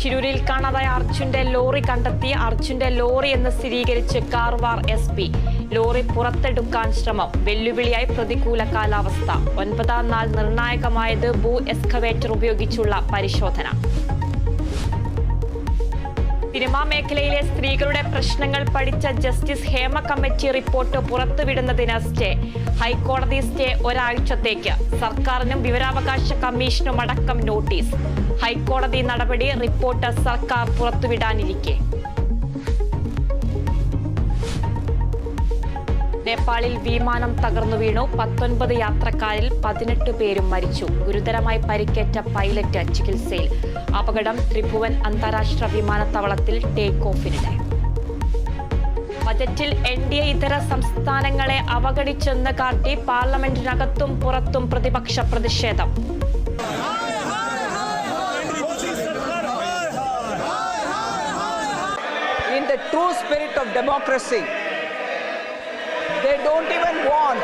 ശിരൂരിൽ കാണാതായ അർജുന്റെ ലോറി കണ്ടെത്തി. അർജുന്റെ ലോറി എന്ന് സ്ഥിരീകരിച്ച് കാർവാർ SP. ലോറി പുറത്തെടുക്കാൻ ശ്രമം. വെല്ലുവിളിയായി പ്രതികൂല കാലാവസ്ഥ. 9ാം നാൾ നിർണായകമായത് എക്സ്കവേറ്റർ ഉപയോഗിച്ചുള്ള പരിശോധന. സിനിമാ മേഖലയിലെ സ്ത്രീകളുടെ പ്രശ്നങ്ങൾ പഠിച്ച ജസ്റ്റിസ് ഹേമ കമ്മിറ്റി റിപ്പോർട്ട് പുറത്തുവിടുന്നതിന് സ്റ്റേ. ഹൈക്കോടതി സ്റ്റേ ഒരാഴ്ചത്തേക്ക്. സർക്കാരിനും വിവരാവകാശ കമ്മീഷനും അടക്കം നോട്ടീസ്. ഹൈക്കോടതി നടപടി റിപ്പോർട്ട് സർക്കാർ പുറത്തുവിടാനിരിക്കെ. നേപ്പാളിൽ വിമാനം തകർന്നു വീണു. 19 യാത്രക്കാരിൽ 18 പേരും മരിച്ചു. ഗുരുതരമായി പരിക്കേറ്റ പൈലറ്റ് ചികിത്സയിൽ. അപകടം ത്രിഭുവൻ അന്താരാഷ്ട്ര വിമാനത്താവളത്തിൽ ടേക്ക് ഓഫിനിടെ. ബജറ്റിൽ NDA ഇതര സംസ്ഥാനങ്ങളെ അവഗണിച്ചെന്ന് കാട്ടി പാർലമെന്റിനകത്തും പുറത്തും പ്രതിപക്ഷ പ്രതിഷേധം. In the true spirit of democracy, they don't even want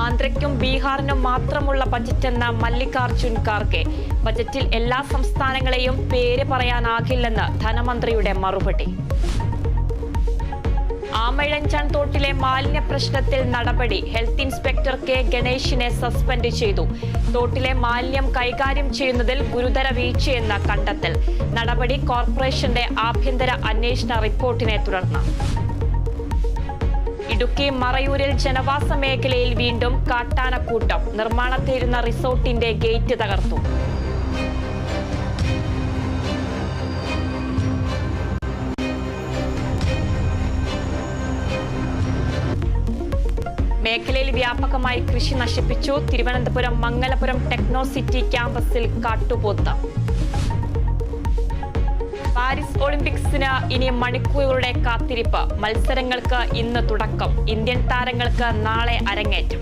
ആന്ധ്രയ്ക്കും ബീഹാറിനും മാത്രമുള്ള ബജറ്റെന്ന മല്ലികാർജുൻ ഖാർഗെ. ബജറ്റിൽ എല്ലാ സംസ്ഥാനങ്ങളെയും പേര് പറയാനാകില്ലെന്ന് ധനമന്ത്രിയുടെ മറുപടി. ആമയിഴഞ്ചാൻ തോട്ടിലെ മാലിന്യ പ്രശ്നത്തിൽ നടപടി. ഹെൽത്ത് ഇൻസ്പെക്ടർ K ഗണേഷിനെ സസ്പെൻഡ് ചെയ്തു. തോട്ടിലെ മാലിന്യം കൈകാര്യം ചെയ്യുന്നതിൽ ഗുരുതര വീഴ്ചയെന്ന കണ്ടെത്തൽ. നടപടി കോർപ്പറേഷന്റെ ആഭ്യന്തര അന്വേഷണ റിപ്പോർട്ടിനെ തുടർന്ന്. ഇടുക്കി മറയൂരിൽ ജനവാസ മേഖലയിൽ വീണ്ടും കാട്ടാനക്കൂട്ടം. നിർമ്മാണത്തിലിരുന്ന റിസോർട്ടിന്റെ ഗേറ്റ് തകർത്തു. മേഖലയിൽ വ്യാപകമായി കൃഷി നശിപ്പിച്ചു. തിരുവനന്തപുരം മംഗലപുരം ടെക്നോ സിറ്റി ക്യാമ്പസിൽ കാട്ടുപോത്ത്. പാരീസ് ഒളിമ്പിക്സിന് ഇനി മണിക്കൂറുകളുടെ കാത്തിരിപ്പ്. മത്സരങ്ങൾക്ക് ഇന്ന് തുടക്കം. ഇന്ത്യൻ താരങ്ങൾക്ക് നാളെ അരങ്ങേറ്റം.